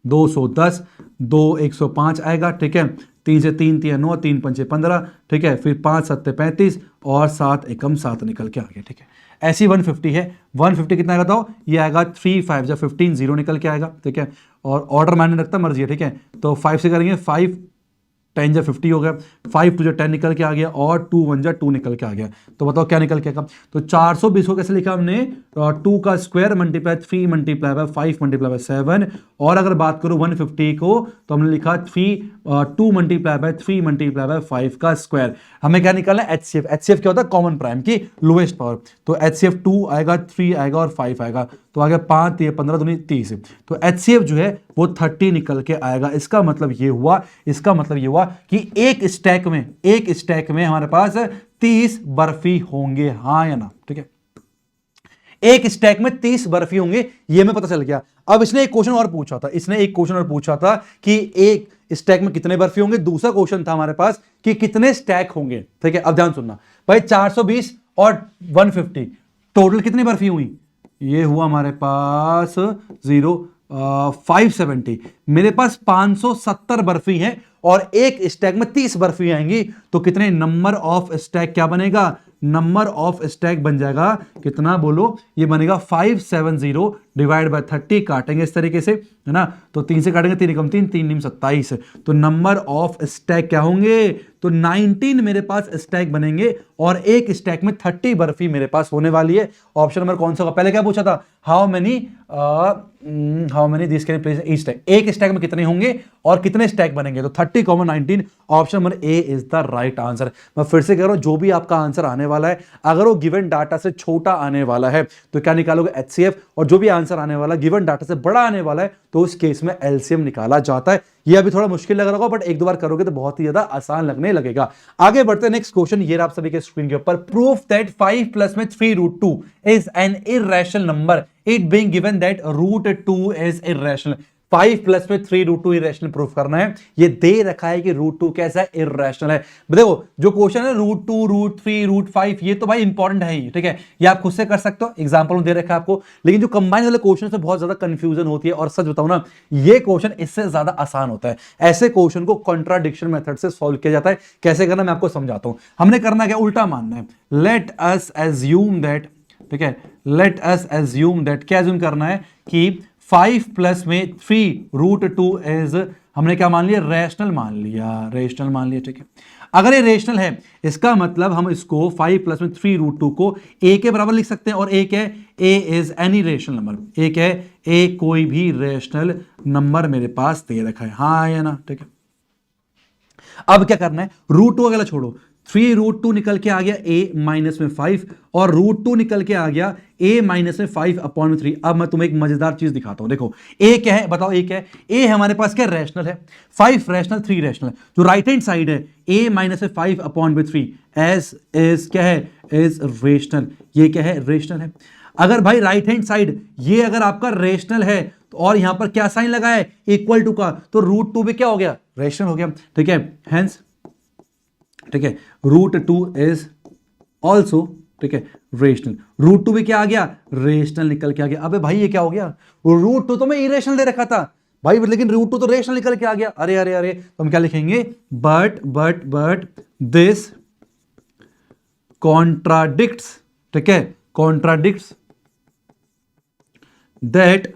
210, 2 105 आएगा, ठीक है। 3 से 3 3 9, 3 5 15, ठीक है। फिर 5 7 35 और 7 एकम 7 निकल के आ गया, ठीक है। ऐसी 150 है, 150 कितना आएगा बताओ? ये आएगा 3 5 15 0 निकल के आएगा, ठीक है। और ऑर्डर मैंने रखता मर्जी है, ठीक है। तो 5 से करेंगे, 5 10 जा 50 हो गया, 5 2 जा 10 निकल के आ गया, और 2 1 जा 2 निकल के आ गया। तो बताओ क्या निकल के आएगा? तो 420 को कैसे लिखा हमने? 2 का square multiply 3 multiply by 5 multiply by 7। और अगर बात करो 150 को, तो हमने लिखा 2 मल्टीप्लाई बाय 3 मल्टीप्लाई बाय 5 का स्क्वायर। हमें क्या निकालना है? HCF। HCF क्या होता है? कॉमन प्राइम की लोएस्ट पावर। तो HCF 2 आएगा, 3 आएगा और 5 आएगा, तो आ गया 5 3 15 दूनी 30। तो HCF जो है वो 30 निकल के आएगा। इसका मतलब ये हुआ कि एक स्टैक में हमारे पास 30 बर्फी होंगे, हाँ या ना? ठीक है, एक स्टैक में 30 बर्फी होंगे, ये हमें पता चल गया। अब इसने एक क्वेश्चन और पूछा था कि एक स्टैक में कितने बर्फी होंगे। दूसरा क्वेश्चन था हमारे पास कि कितने स्टैक होंगे, ठीक है। अब ध्यान सुनना भाई, 420 और 150 टोटल कितनी बर्फी हुई? ये हुआ हमारे पास 570। मेरे पास 570 बर्फी है और एक स्टैक में 30 बर्फी आएंगी, तो कितने नंबर ऑफ स्टैक क्या बनेगा? नंबर ऑफ स्टैक बन जाएगा कितना बोलो? ये बनेगा 570 डिवाइड बाय 30, काटेंगे इस तरीके से, है ना। तो 3 से काटेंगे, 3 कम 3 3 27। तो नंबर ऑफ स्टैक क्या होंगे? तो 19 मेरे पास स्टैक बनेंगे और एक स्टैक में 30 बर्फी मेरे पास होने वाली है। ऑप्शन नंबर कौन सा होगा? पहले क्या पूछा था? How many this can place each stack. एक स्टैक में कितने होंगे और कितने स्टैक बनेंगे? तो 30 19। Option number A is the right answer. मैं फिर से कह रहा हूं, जो भी आपका आंसर आने वाला है, अगर वो गिवन डाटा से छोटा आने वाला है तो क्या निकालोगे? HCF। और जो भी आंसर आने वाला गिवन डाटा से बड़ा आने वाला है तो उस केस में LCM निकाला जाता है। ये अभी थोड़ा मुश्किल लग रहा होगा, बट एक दो बार करोगे तो बहुत ही ज्यादा आसान लगने लगेगा। आगे बढ़ते हैं, नेक्स्ट क्वेश्चन ये आप सभी के स्क्रीन के ऊपर। प्रूफ दैट 5 प्लस में 3√2 is an irrational number, it being given that √2 is irrational. 5 plus में 3√2 इरेशनल प्रूफ करना है। ये दे रखा है कि √2 कैसा है? इरेशनल है। देखो जो क्वेश्चन है √2 √3 √5, ये तो भाई इंपॉर्टेंट है ही, ठीक है। ये आप खुद से कर सकते हो, एग्जांपल में दे रखा है आपको। लेकिन जो कंबाइन वाले क्वेश्चन से बहुत ज्यादा कंफ्यूजन होती है, और सच बताऊं ना, ये क्वेश्चन इससे ज्यादा आसान होता है। ऐसे क्वेश्चन को कॉन्ट्राडिक्शन मेथड से सॉल्व किया जाता है। कैसे करना मैं आपको समझाता हूं। हमने करना क्या? उल्टा मानना है। लेट अस एज्यूम दैट, ठीक है, लेट अस एज्यूम दैट, क्या एज्यूम करना है? कि 5 प्लस में 3√2 इज, हमने क्या मान लिया? रेशनल मान लिया, ठीक है। अगर ये रेशनल है, इसका मतलब हम इसको 5 प्लस में 3√2 को a के बराबर लिख सकते हैं। और एक है a is any rational number, एक है a कोई भी रेशनल नंबर मेरे पास दे रखा है, हाँ या ना? ठीक है। अब क्या करना है? √2 अगला छोड़ो, 3√2 निकल के आ गया a माइनस में 5, और √2 निकल के आ गया a माइनस में 5/3। अब मैं तुम्हें एक मजेदार चीज दिखाता हूं। देखो a क्या है बताओ? a क्या है? a हमारे पास क्या? रैशनल है। 5 रैशनल, 3 रैशनल। जो राइट हैंड साइड है a माइनस में 5/3 एस इज क्या है? Is rational. ये क्या है? रेशनल है। अगर भाई राइट हैंड साइड ये अगर आपका रेशनल है, तो और यहां पर क्या साइन लगा है? इक्वल टू का, तो √2 भी क्या हो गया? रेशनल हो गया, ठीक है। हेंस, ठीक है, √2 इज ऑल्सो, ठीक है, रेशनल। √2 भी क्या आ गया? रेशनल निकल के आ गया। अबे भाई ये क्या हो गया? √2 तो मैं इरेशनल दे रखा था भाई, लेकिन √2 तो रेशनल निकल के आ गया। अरे अरे अरे, तो हम क्या लिखेंगे? बट दिस कॉन्ट्राडिक्ट्स, ठीक है, contradicts that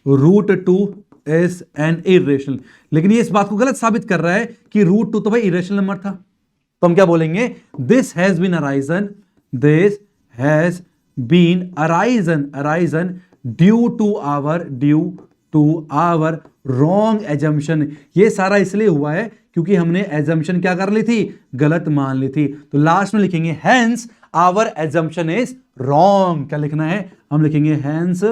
√2 is an irrational. लेकिन ये इस बात को गलत साबित कर रहा है कि √2 तो भाई इरेशनल नंबर था। तो हम क्या बोलेंगे? This has been arisen due to our wrong assumption. ये सारा इसलिए हुआ है क्योंकि हमने एजम्पशन क्या कर ली थी, गलत मान ली थी। तो लास्ट में लिखेंगे hence our assumption is wrong. क्या लिखना है, हम लिखेंगे हेंस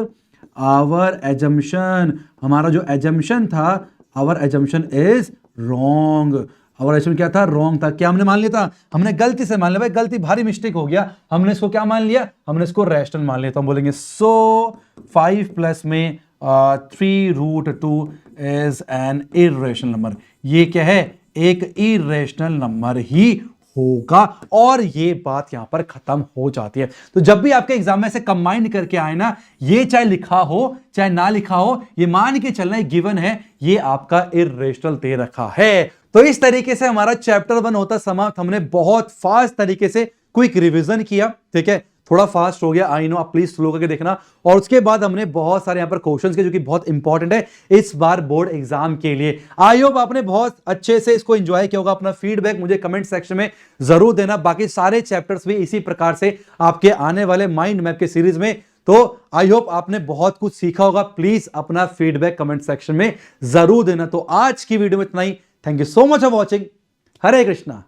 आवर एजम्पशन, हमारा जो एजम्पशन था, our assumption is wrong. Our assumption क्या था, रॉन्ग था। क्या हमने मान लिया था, हमने गलती से मान लिया, भाई गलती भारी मिस्टेक हो गया, हमने इसको क्या मान लिया, हमने इसको रैशनल मान लिया। तो हम बोलेंगे सो 5 प्लस में 3√2 इज एन इर्रेशनल नंबर। ये क्या है, एक इर्रेशनल नंबर ही होगा, और ये बात यहां पर खत्म हो जाती है। तो जब भी आपके एग्जाम में से कंबाइन करके आए ना, ये चाहे लिखा हो चाहे ना लिखा हो, ये मान के चलना गिवन है, ये आपका इर्रेशनल दे रखा है। तो इस तरीके से हमारा चैप्टर 1 होता समाप्त। हमने बहुत फास्ट तरीके से क्विक रिवीजन किया, ठीक है, थोड़ा फास्ट हो गया, आई नो, आप प्लीज स्लो करके देखना। और उसके बाद हमने बहुत सारे यहां पर क्वेश्चंस के जो कि बहुत इंपॉर्टेंट है इस बार बोर्ड एग्जाम के लिए। आई होप आपने बहुत अच्छे से इसको एंजॉय किया होगा। अपना फीडबैक मुझे कमेंट सेक्शन में जरूर देना। बाकी सारे चैप्टर्स भी इसी प्रकार से आपके आने वाले माइंड मैप के सीरीज में। तो आई होप आपने बहुत कुछ सीखा होगा। प्लीज अपना फीडबैक कमेंट सेक्शन में जरूर देना। तो आज की वीडियो में इतना ही। Thank you so much for watching. Hare Krishna.